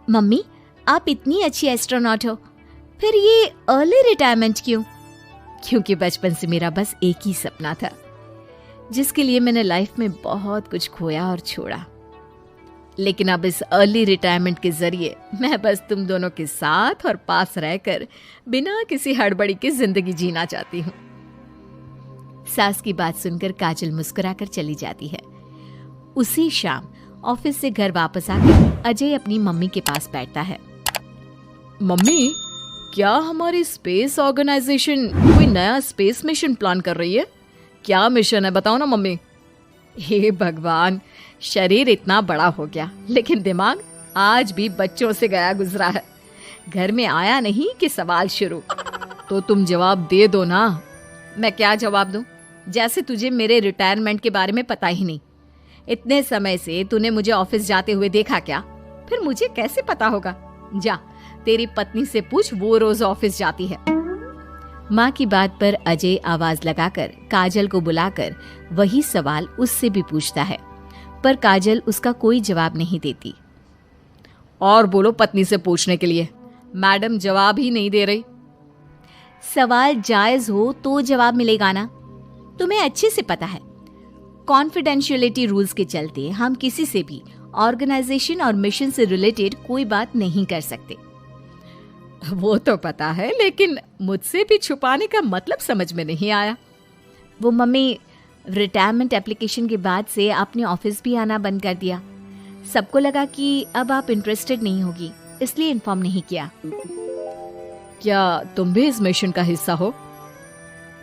Mummy, आप इतनी अच्छी एस्ट्रोनॉट हो, फिर ये अर्ली रिटायरमेंट क्यों? क्योंकि बचपन से मेरा बस एक ही सपना था, जिसके लिए मैंने लाइफ में बहुत कुछ खोया और छोड़ा। लेकिन अब इस अर्ली रिटायरमेंट के जरिए मैं बस तुम दोनों के साथ और पास रहकर बिना किसी हड़बड़ी की जिंदगी जीना चाहती हूँ। सास की बात सुनकर काजल मुस्कुराकर चली जाती है। उसी शाम ऑफिस से घर वापस आकर अजय अपनी मम्मी के पास बैठता है। मम्मी, क्या हमारी स्पेस ऑर्गेनाइजेशन कोई नया स्पेस मिशन प्लान कर रही है? क्या मिशन है, बताओ ना मम्मी। हे भगवान, शरीर इतना बड़ा हो गया लेकिन दिमाग आज भी बच्चों से गया गुजरा है। घर में आया नहीं कि सवाल शुरू। तो तुम जवाब दे दो ना। मैं क्या जवाब दूं? जैसे तुझे मेरे रिटायरमेंट के बारे में पता ही नहीं। इतने समय से तूने मुझे ऑफिस जाते हुए देखा क्या? फिर मुझे कैसे पता होगा? जा, तेरी पत्नी से पूछ, वो रोज ऑफिस जाती है। माँ की बात पर अजय आवाज लगाकर काजल को बुलाकर वही सवाल उससे भी पूछता है, पर काजल उसका कोई जवाब नहीं देती। और बोलो पत्नी से पूछने के लिए। मैडम जवाब ही नहीं दे रही। सवाल जायज हो तो जवाब मिलेगा ना? तुम्हें अच्छे से पता है, कॉन्फिडेंशियलिटी रूल्स के चलते हम किसी से भी ऑर्गेनाइजेशन और मिशन से रिलेटेड कोई बात नहीं कर सकते। वो तो पता है, लेकिन मुझसे भी छुपाने का मतलब समझ में नहीं आया। वो मम्मी, रिटायरमेंट एप्लीकेशन के बाद से आपने ऑफिस भी आना बंद कर दिया। सबको लगा कि अब आप इंटरेस्टेड नहीं होगी, इसलिए इन्फॉर्म नहीं किया। क्या तुम भी इस मिशन का हिस्सा हो?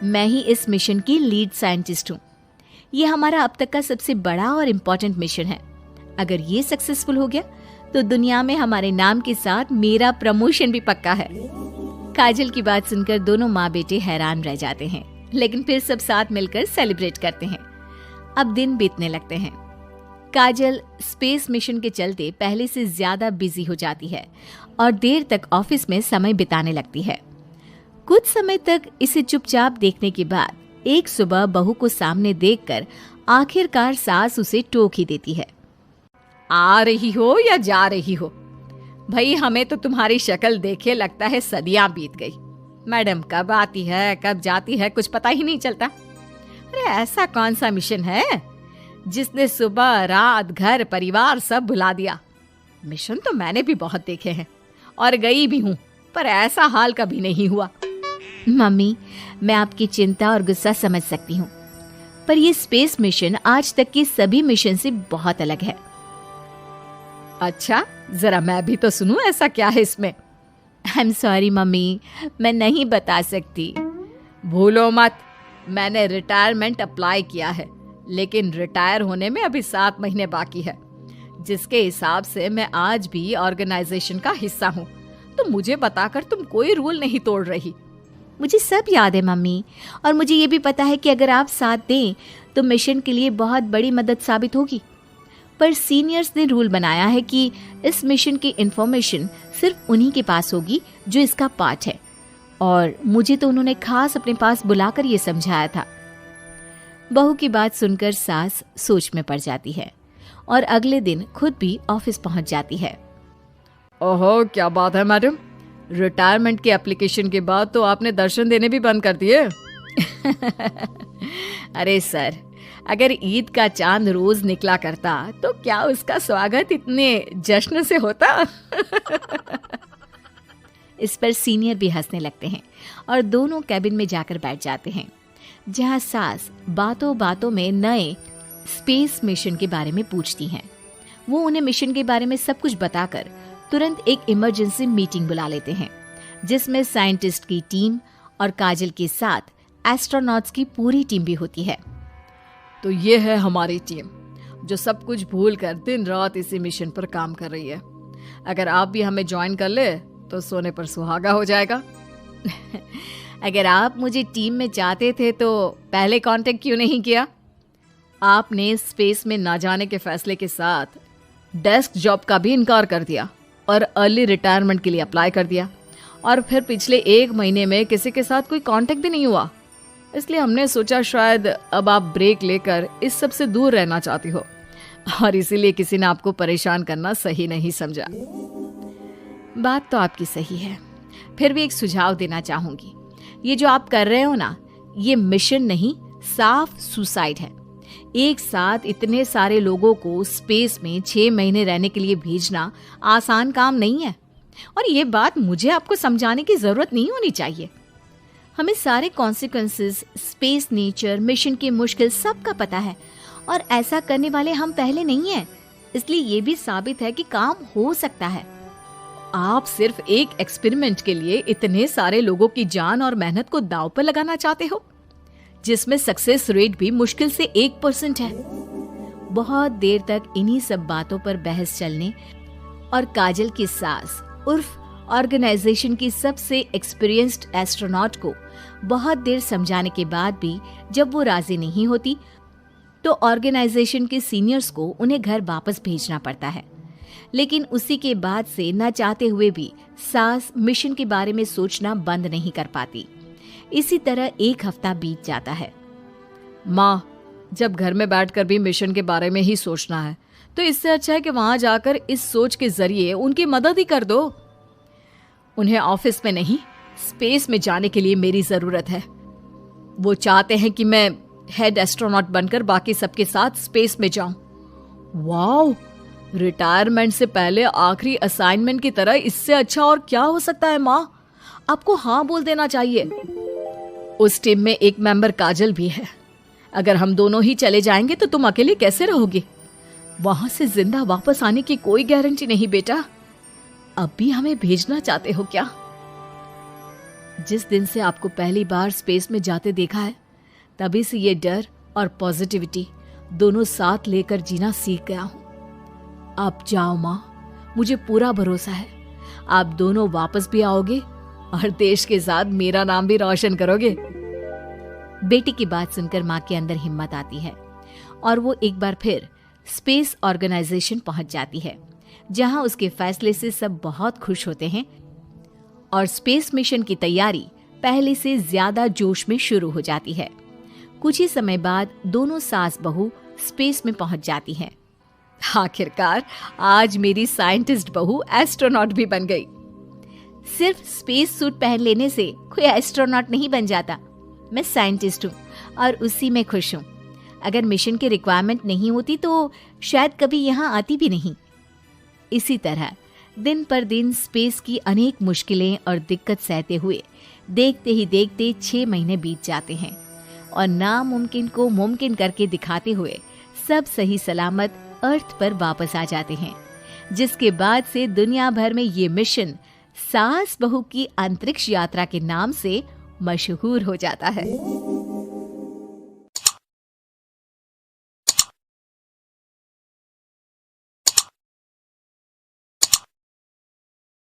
मैं ही इस मिशन की लीड साइंटिस्ट हूँ। ये हमारा अब तक का सबसे बड़ा और इम्पोर्टेंट मिशन है। अगर ये सक्सेसफुल हो गया तो दुनिया में हमारे नाम के साथ मेरा प्रमोशन भी पक्का है। काजल की बात सुनकर दोनों माँ बेटे हैरान रह जाते हैं, लेकिन फिर सब साथ मिलकर सेलिब्रेट करते हैं। अब दिन बीतने लगते हैं। काजल स्पेस मिशन के चलते पहले से ज्यादा बिजी हो जाती है और देर तक ऑफिस में समय बिताने लगती है। कुछ समय तक इसे चुपचाप देखने के बाद एक सुबह बहू को सामने देखकर आखिरकार सास उसे टोक ही देती है। आ रही हो या जा रही हो? भाई, हमें तो तुम्हारी शक्ल देखे लगता है सदियां बीत गई। मैडम कब आती है कब जाती है कुछ पता ही नहीं चलता। अरे ऐसा कौन सा मिशन है जिसने सुबह रात घर परिवार सब भुला दिया? मिशन तो मैंने भी बहुत देखे हैं और गई भी हूँ, पर ऐसा हाल कभी नहीं हुआ। मम्मी, मैं आपकी चिंता और गुस्सा समझ सकती हूँ, पर ये स्पेस मिशन आज तक के सभी मिशन से बहुत अलग है। अच्छा, जरा मैं भी तो सुनूं, ऐसा क्या है इसमें? आई एम सॉरी मम्मी, मैं नहीं बता सकती। भूलो मत, मैंने रिटायरमेंट अप्लाई किया है, लेकिन रिटायर होने में अभी 7 महीने बाकी है, जिसके हिसाब से मैं आज भी ऑर्गेनाइजेशन का हिस्सा हूँ। तो मुझे बताकर तुम कोई रूल नहीं तोड़ रही। मुझे सब याद है मम्मी, और मुझे ये भी पता है कि अगर आप साथ दें तो मिशन के लिए बहुत बड़ी मदद साबित होगी। पर सीनियर्स ने रूल बनाया है कि इस मिशन की इंफॉर्मेशन सिर्फ उन्हीं के पास होगी जो इसका पार्ट है, और मुझे तो उन्होंने खास अपने पास बुलाकर ये समझाया था। बहू की बात सुनकर सास सोच में पड़ जाती है और अगले दिन खुद भी ऑफिस पहुंच जाती है। ओहो, क्या बात है मैडम, रिटायरमेंट के एप्लीकेशन के बाद तो आपने दर्शन देने भी बंद कर दिए। अरे सर, अगर ईद का चांद रोज निकला करता तो क्या उसका स्वागत इतने जश्न से होता? इस पर सीनियर भी हंसने लगते हैं और दोनों कैबिन में जाकर बैठ जाते हैं, जहां सास बातों बातों में नए स्पेस मिशन के बारे में पूछती हैं। वो उन्हें मिशन के बारे में सब कुछ बताकर तुरंत एक इमरजेंसी मीटिंग बुला लेते हैं, जिसमें साइंटिस्ट की टीम और काजल के साथ एस्ट्रोनॉट्स की पूरी टीम भी होती है। तो ये है हमारी टीम, जो सब कुछ भूल कर दिन रात इसी मिशन पर काम कर रही है। अगर आप भी हमें ज्वाइन कर ले तो सोने पर सुहागा हो जाएगा। अगर आप मुझे टीम में चाहते थे तो पहले कांटेक्ट क्यों नहीं किया? आपने स्पेस में ना जाने के फैसले के साथ डेस्क जॉब का भी इनकार कर दिया और अर्ली रिटायरमेंट के लिए अप्लाई कर दिया, और फिर पिछले 1 महीने में किसी के साथ कोई कांटेक्ट भी नहीं हुआ। इसलिए हमने सोचा शायद अब आप ब्रेक लेकर इस सब से दूर रहना चाहती हो, और इसीलिए किसी ने आपको परेशान करना सही नहीं समझा। बात तो आपकी सही है, फिर भी एक सुझाव देना चाहूंगी। ये जो आप कर रहे हो ना, ये मिशन नहीं, साफ सुसाइड है। एक साथ इतने सारे लोगों को स्पेस में 6 महीने रहने के लिए भेजना आसान काम नहीं है, और ये बात मुझे आपको समझाने की जरूरत नहीं होनी चाहिए। हमें सारे कॉन्सिक्वेंसेस, स्पेस, नेचर, मिशन की मुश्किल सब का पता है, और ऐसा करने वाले हम पहले नहीं हैं। इसलिए ये भी साबित है कि काम हो सकता है। आप सिर्फ एक एक्सपेरिमेंट के लिए इतने सारे लोगों की जान और मेहनत को दांव पर लगाना चाहते हो, जिसमें सक्सेस रेट भी मुश्किल से 1% है। बहुत देर तक इन्हीं सब बातों पर बहस चलने और काजल की सास उर्फ ऑर्गेनाइजेशन की सबसे एक्सपीरियंस्ड एस्ट्रोनॉट को बहुत देर समझाने के बाद भी जब वो राजी नहीं होती, तो ऑर्गेनाइजेशन के सीनियर्स को उन्हें घर वापस भेजना पड़ता है। लेकिन उसी के बाद से न चाहते हुए भी सास मिशन के बारे में सोचना बंद नहीं कर पाती। इसी तरह 1 हफ्ता बीत जाता है। माँ, जब घर में बैठकर भी मिशन के बारे में ही सोचना है, तो इससे अच्छा है कि वहां जाकर इस सोच के जरिए उनकी मदद ही कर दो। उन्हें ऑफिस में नहीं, स्पेस में जाने के लिए मेरी जरूरत है। वो चाहते हैं कि मैं हेड एस्ट्रोनॉट बनकर बाकी सबके साथ स्पेस में जाऊं। वाओ, रिटायरमेंट से पहले आखिरी असाइनमेंट की तरह इससे अच्छा और क्या हो सकता है माँ? आपको हाँ बोल देना चाहिए। उस टीम में एक मेंबर काजल भी है। अगर हम दोनों ही चले जाएंगे तो तुम अकेले कैसे रहोगे? वहां से जिंदा वापस आने की कोई गारंटी नहीं बेटा। अब भी हमें भेजना चाहते हो क्या? जिस दिन से आपको पहली बार स्पेस में जाते देखा है, तभी से ये डर और पॉजिटिविटी दोनों साथ लेकर जीना सीख गया हूं। आप जाओ माँ, मुझे पूरा भरोसा है आप दोनों वापस भी आओगे और देश के साथ मेरा नाम भी रोशन करोगे। बेटी की बात सुनकर माँ के अंदर हिम्मत आती है और वो एक बार फिर स्पेस ऑर्गेनाइजेशन पहुंच जाती है, जहां उसके फैसले से सब बहुत खुश होते हैं और स्पेस मिशन की तैयारी पहले से ज्यादा जोश में शुरू हो जाती है। कुछ ही समय बाद दोनों सास बहू स्पेस में पहुंच जाती हैं। आखिरकार आज मेरी साइंटिस्ट बहू एस्ट्रोनॉट भी बन गई। सिर्फ स्पेस सूट पहन लेने से कोई एस्ट्रोनॉट नहीं बन जाता। मैं साइंटिस्ट हूँ और उसी में खुश हूँ। अगर मिशन की रिक्वायरमेंट नहीं होती तो शायद कभी यहाँ आती भी नहीं। इसी तरह दिन पर दिन स्पेस की अनेक मुश्किलें और दिक्कत सहते हुए देखते ही देखते 6 महीने बीत जाते हैं और नामुमकिन को मुमकिन करके दिखाते हुए सब सही सलामत अर्थ पर वापस आ जाते हैं, जिसके बाद से दुनिया भर में ये मिशन सास बहू की अंतरिक्ष यात्रा के नाम से मशहूर हो जाता है।